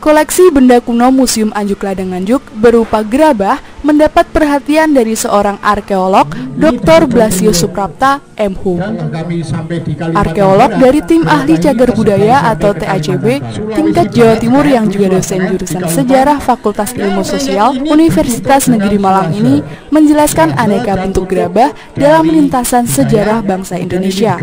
Koleksi benda kuno Museum Anjuk Ladang Nganjuk berupa gerabah mendapat perhatian dari seorang arkeolog, Dr. Blasius Suprapta, M.Hum. Arkeolog dari tim ahli cagar budaya atau TACB tingkat Jawa Timur yang juga dosen jurusan Sejarah Fakultas Ilmu Sosial Universitas Negeri Malang ini menjelaskan aneka bentuk gerabah dalam lintasan sejarah bangsa Indonesia.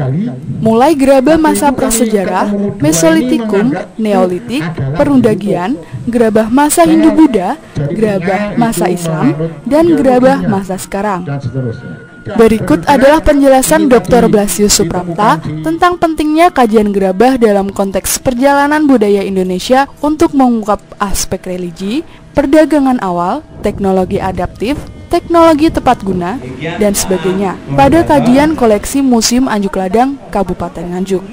Mulai gerabah masa prasejarah, Mesolitikum, Neolitik, Perundagian, gerabah masa Hindu-Buddha, gerabah masa Islam, dan gerabah masa sekarang. Berikut adalah penjelasan Dr. Blasius Suprapta tentang pentingnya kajian gerabah dalam konteks perjalanan budaya Indonesia untuk mengungkap aspek religi, perdagangan awal, teknologi adaptif, teknologi tepat guna, dan sebagainya pada kajian koleksi Museum Anjuk Ladang, Kabupaten Nganjuk.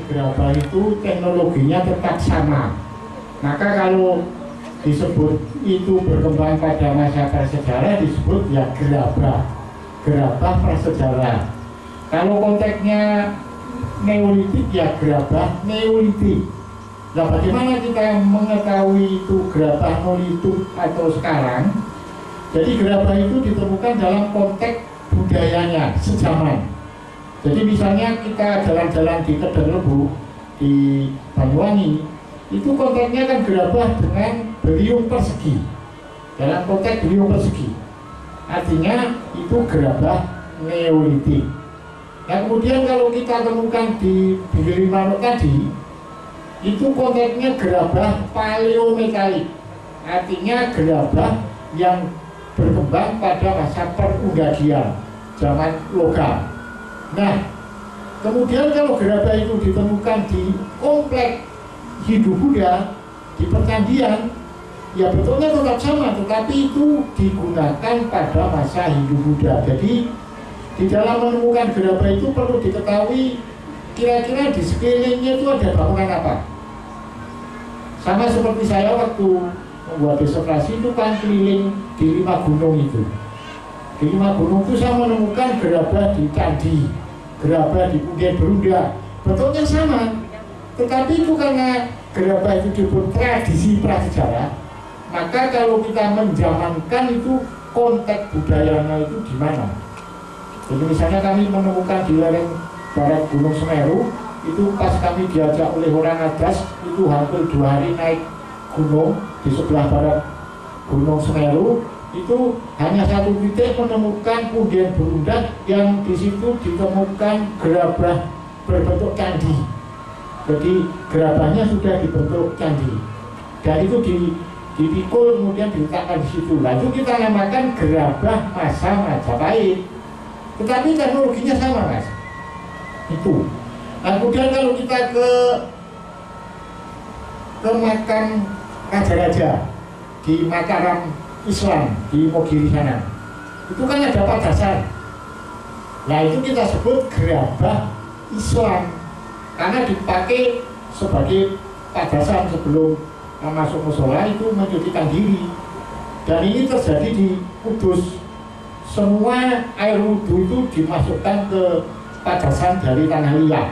Gerabah itu teknologinya tetap sama. Maka kalau disebut itu berkembang pada masa prasejarah disebut ya gerabah prasejarah. Kalau konteksnya Neolitik ya gerabah Neolitik. Nah, bagaimana kita mengetahui itu gerabah Neolitik atau sekarang? Jadi gerabah itu ditemukan dalam konteks budayanya sejaman. Jadi misalnya kita jalan-jalan di Kedeng Lebu, di Banyuwangi, itu konteksnya kan gerabah dengan beliung persegi. Dalam konteks beliung persegi, artinya itu gerabah Neolitik. Nah kemudian kalau kita temukan di Gilimanuk tadi, itu konteksnya gerabah paleometalik, artinya gerabah yang berkembang pada masa Perundagian, zaman logam. Nah, kemudian kalau gerabah itu ditemukan di kompleks Hindu-Buddha, di percandian, ya bentuknya tetap sama, tetapi itu digunakan pada masa Hindu-Buddha. Jadi, di dalam menemukan gerabah itu perlu diketahui kira-kira di sekelilingnya itu ada bangunan apa. Sama seperti saya waktu membuat disertasi itu kan keliling di 5 gunung itu. Di 5 gunung itu saya menemukan gerabah di candi, gerabah di Pugen Berunda, bentuknya sama. Tetapi itu karena gerabah itu disebut tradisi prasejarah, maka kalau kita menjamankan itu konteks budayanya itu di mana. Jadi misalnya kami menemukan di lereng barat Gunung Semeru, itu pas kami diajak oleh orang adas, itu hampir 2 hari naik gunung di sebelah barat Gunung Semeru, itu hanya satu titik menemukan Pugen Berunda yang di situ ditemukan gerabah berbentuk candi. Jadi gerabahnya sudah dibentuk candi, dan itu dipikul kemudian diletakkan di situ. Lalu kita namakan gerabah masa Majapahit. Tetapi teknologinya sama, Mas. Itu. Nah, kemudian kalau kita ke makam raja-raja di Mataram Islam di Mogiri sana, itu kan ada padasan. Nah, itu kita sebut gerabah Islam karena dipakai sebagai padasan sebelum masuk musola itu mencucikan diri. Dan ini terjadi di Kudus. Semua air wudhu itu dimasukkan ke padasan dari tanah liat.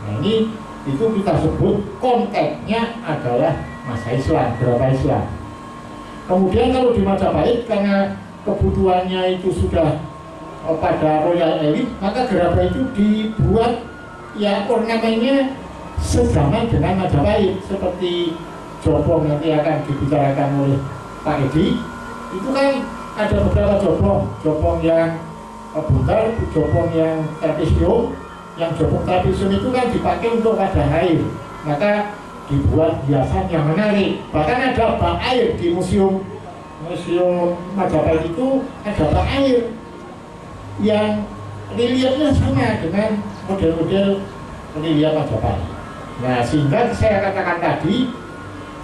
Nah, ini itu kita sebut konteksnya adalah masa Islam, gerabah Islam. Kemudian kalau di Majapahit karena kebutuhannya itu sudah pada royal elite, maka gerabah itu dibuat ya ornamennya sejaman dengan Majapahit, seperti jopong nanti akan dibicarakan oleh Pak Edi. Itu kan ada beberapa jopong yang butar, jopong yang trapesium. Yang jopong trapesium itu kan dipakai untuk wadah air, maka dibuat hiasan yang menarik. Bahkan ada bak air di museum Majapahit itu, ada bak air yang reliefnya sama dengan model-model relief Majapahit. Nah, sehingga saya katakan tadi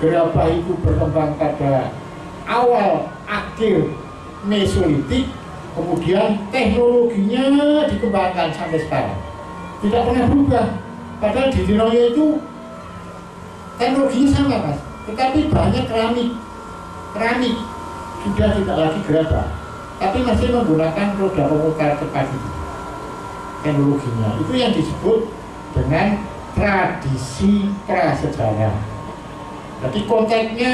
gerabah itu berkembang pada awal akhir Mesolitik, kemudian teknologinya dikembangkan sampai sekarang, tidak pernah berubah. Padahal di Dinoyo itu teknologinya sama, Mas, tetapi banyak keramik sudah tidak lagi gerabah. tapi masih menggunakan roda pemutar cepat itu. Teknologinya itu yang disebut dengan tradisi prasejarah. Jadi konteksnya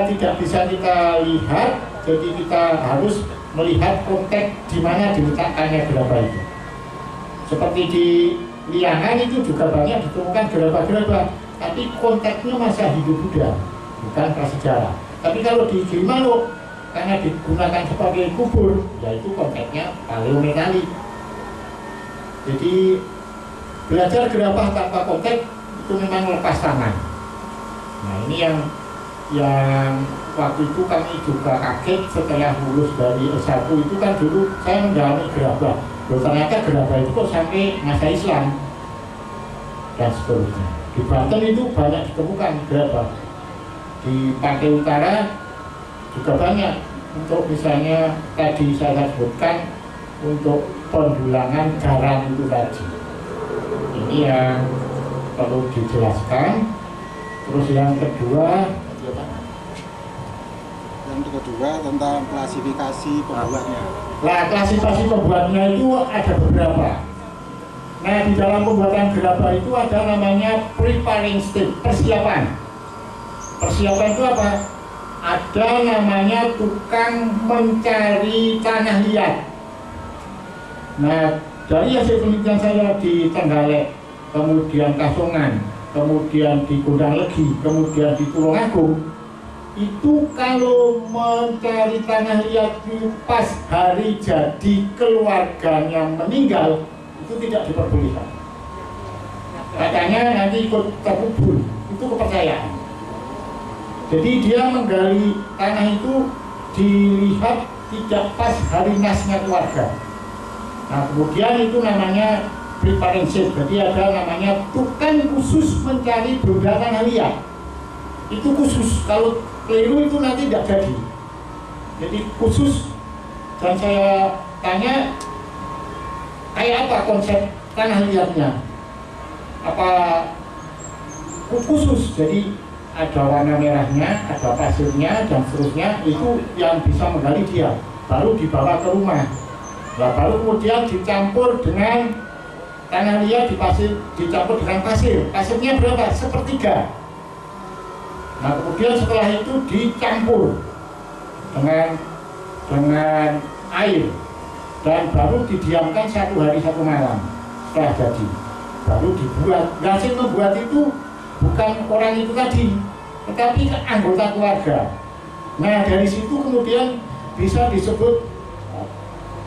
tidak bisa kita lihat, jadi kita harus melihat konteks di mana diletakkannya gerabah itu. Seperti di Liangan itu juga banyak ditemukan gerabah-gerabah, tapi konteksnya masa hidup Buddha, bukan prasejarah. Tapi kalau di Gilimanuk karena digunakan sebagai kubur, yaitu konteksnya paleometalik. Jadi belajar gerabah tanpa konteks itu memang lepas tangan. Nah ini yang waktu itu kami juga kaget setelah lulus dari S1 itu kan dulu saya mendalami gerabah. Loh, ternyata gerabah itu kok sampai masa Islam dan seterusnya. Di Banten itu banyak ditemukan gerabah. Di Pantai Utara juga banyak untuk misalnya tadi saya sebutkan untuk pendulangan garam itu tadi. Ini yang perlu dijelaskan. Terus yang kedua tentang klasifikasi pembuatnya. Nah, klasifikasi pembuatnya itu ada beberapa. Nah, di dalam pembuatan gerabah itu ada namanya preparing stage, persiapan. Persiapan itu apa? Ada namanya tukang mencari tanah liat. Nah, dari hasil penelitian saya di Trenggalek, kemudian Kasongan, kemudian di Gondang Legi, kemudian di Tulungagung, itu kalau mencari tanah liat pas hari jadi keluarganya meninggal, itu tidak diperbolehkan. Katanya nanti ikut terkubur, itu kepercayaan. Jadi dia menggali tanah itu dilihat tidak pas hari nasnya keluarga. Nah kemudian itu namanya preparing stage. Jadi ada namanya tukang khusus mencari benda tanah liat. Itu khusus, kalau keliru itu nanti tidak jadi. Jadi khusus. Dan saya tanya, kayak apa konsep tanah liatnya? Apa khusus? Jadi ada warna merahnya, ada pasirnya, dan seterusnya. Itu yang bisa menggali dia. Baru dibawa ke rumah. Nah, baru kemudian dicampur dengan tanah liat dicampur dengan pasir. Pasirnya berapa? Sepertiga. Nah kemudian setelah itu dicampur dengan air dan baru didiamkan 1 hari 1 malam setelah jadi, baru dibuat. Hasil membuat itu bukan orang itu tadi, tetapi anggota keluarga. Nah dari situ kemudian bisa disebut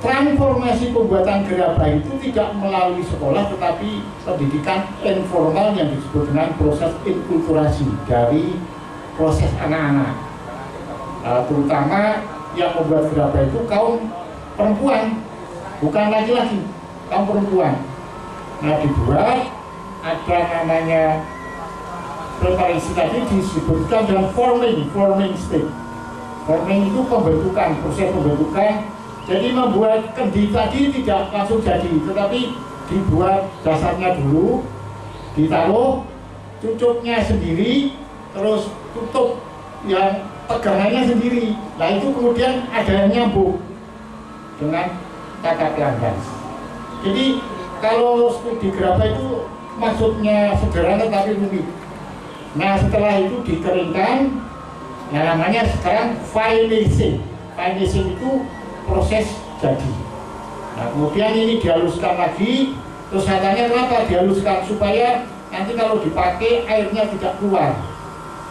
transformasi pembuatan gerabah itu tidak melalui sekolah, tetapi pendidikan informal yang disebut dengan proses inkulturasi dari proses anak-anak, terutama yang membuat gerabah itu kaum perempuan, bukan laki-laki, kaum perempuan. Nah dibuat, ada namanya preparasi tadi disebutkan dengan forming stage. Forming itu pembentukan, proses pembentukan. Jadi membuat kendi tadi tidak langsung jadi, tetapi dibuat dasarnya dulu, ditaruh cucuknya sendiri, terus tutup yang pegangannya sendiri. Nah itu kemudian ada yang nyambung dengan tata pelanggan. Jadi kalau studi gerabah itu maksudnya sederhana tapi rumit. Nah setelah itu dikeringkan, nah namanya sekarang finishing. Finishing itu proses jadi. Nah kemudian ini dihaluskan lagi. Terus katanya kenapa dihaluskan? Supaya nanti kalau dipakai airnya tidak keluar.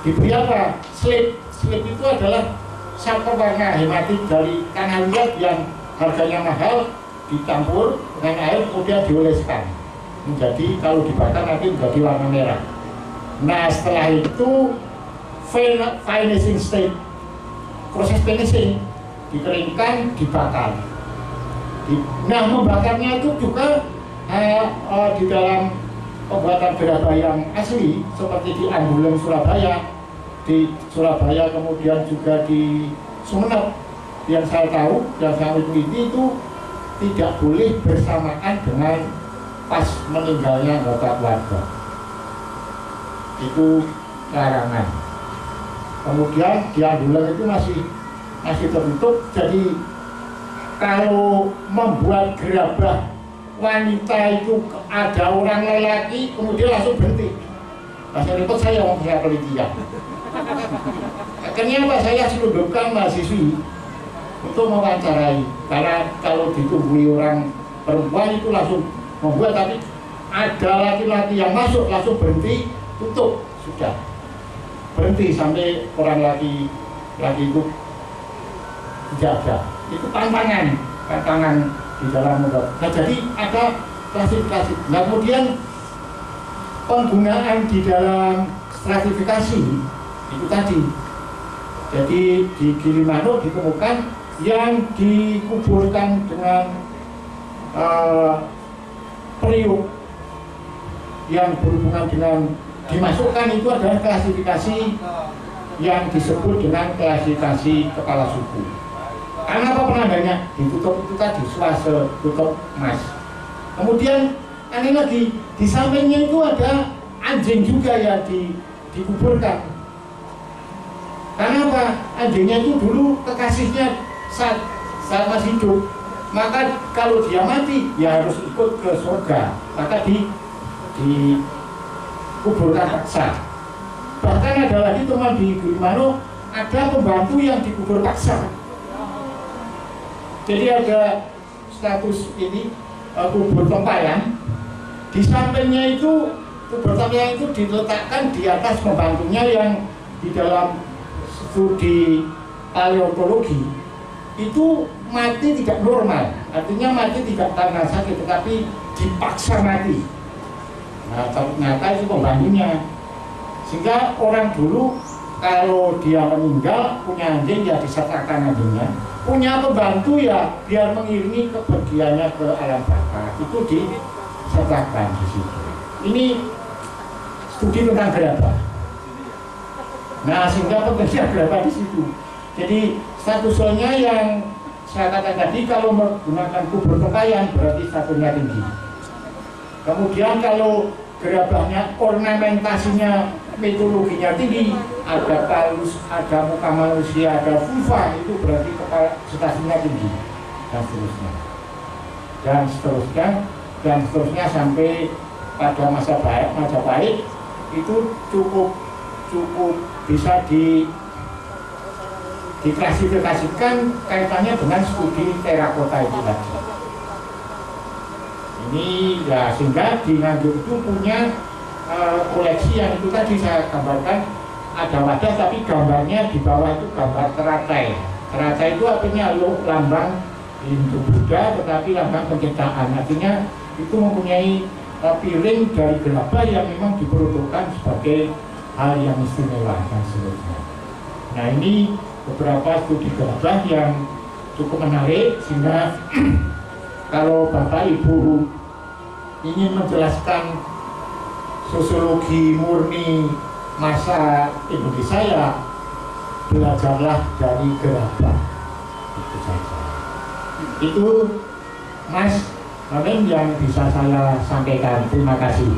Diberi apa? Slip. Slip itu adalah sampel warna hematik dari tanah liat yang harganya mahal, dicampur dengan air kemudian dioleskan menjadi, kalau dibakar nanti menjadi warna merah. Nah setelah itu finishing state, proses finishing, dikeringkan, dibakar. Nah membakarnya itu juga di dalam pembuatan gerabah yang asli seperti di Andulen Surabaya, di Surabaya kemudian juga di Sumeneb, yang saya tahu, yang saya teliti itu tidak boleh bersamaan dengan pas meninggalnya anggota keluarga. Itu larangan. Kemudian di Andulen itu masih tertutup, jadi kalau membuat gerabah wanita itu ada orang lelaki kemudian langsung berhenti. Langsung repot saya penelitian. Akhirnya apa, saya selundupkan mahasiswi untuk mewawancarai, karena kalau ditunggui orang perempuan itu langsung membuat, tapi ada laki-laki yang masuk langsung berhenti, tutup, sudah berhenti sampai orang laki itu tidak ada. Itu tantangan di dalam membuat. Nah, jadi ada klasifikasi. Nah, kemudian penggunaan di dalam stratifikasi itu tadi. Jadi di Gilimanuk ditemukan yang dikuburkan dengan periuk yang berhubungan dengan dimasukkan itu adalah klasifikasi yang disebut dengan klasifikasi kepala suku. Karena apa penandanya? Ditutup itu tadi, suase, tutup emas. Kemudian aneh lagi, di sampingnya itu ada anjing juga yang dikuburkan. Karena apa? Anjingnya itu dulu kekasihnya saat masih hidup. Maka kalau dia mati, ya harus ikut ke surga. Maka dikuburkan paksa. Bahkan ada lagi teman di Gilimanuk, ada pembantu yang dikubur paksa. Jadi ada status ini kubur tempayan. Di sampingnya itu kubur tempayan itu diletakkan di atas pembantunya yang di dalam studi paleontologi itu mati tidak normal. Artinya mati tidak karena sakit, tetapi dipaksa mati. Nah, ternyata itu pembantunya. Sehingga orang dulu kalau dia meninggal punya anjing ya disertakan anjingnya, punya pembantu ya biar mengiringi kepergiannya ke alam baka, itu disertakan di situ. Ini studi tentang gerabah. Nah, sehingga pengertian gerabah di situ. Jadi statusnya yang saya katakan tadi, kalau menggunakan kubur tempayan berarti statusnya tinggi. Kemudian kalau gerabahnya ornamentasinya, mitologinya tinggi, ada palus, ada muka manusia, ada vulva, itu berarti kepala stasiunnya tinggi, dan seterusnya, dan seterusnya sampai pada Majapahit itu cukup bisa diklasifikasikan kaitannya dengan studi terakota itu tadi. Ini ya, sehingga di Nganjuk itu punya koleksi yang itu tadi saya gambarkan, ada wadah tapi gambarnya di bawah itu gambar teratai. Teratai itu artinya lambang Hindu Buddha tetapi lambang penciptaan. Artinya itu mempunyai piring dari gerabah yang memang diperuntukkan sebagai hal yang istimewa dan seterusnya. Nah, ini beberapa studi gerabah yang cukup menarik, sehingga kalau Bapak Ibu ingin menjelaskan sosiologi murni masa Indonesia, ya belajarlah dari gerabah. Itu saja. Itu Mas Amin yang bisa saya sampaikan. Terima kasih.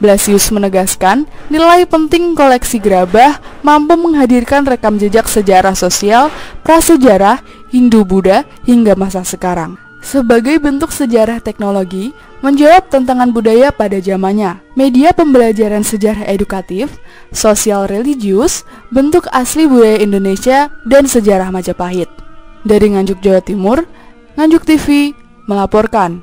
Blasius menegaskan nilai penting koleksi gerabah mampu menghadirkan rekam jejak sejarah sosial, prasejarah, Hindu-Buddha hingga masa sekarang. Sebagai bentuk sejarah teknologi, menjawab tantangan budaya pada zamannya, media pembelajaran sejarah edukatif, sosial religius, bentuk asli budaya Indonesia, dan sejarah Majapahit. Dari Nganjuk, Jawa Timur, Nganjuk TV melaporkan.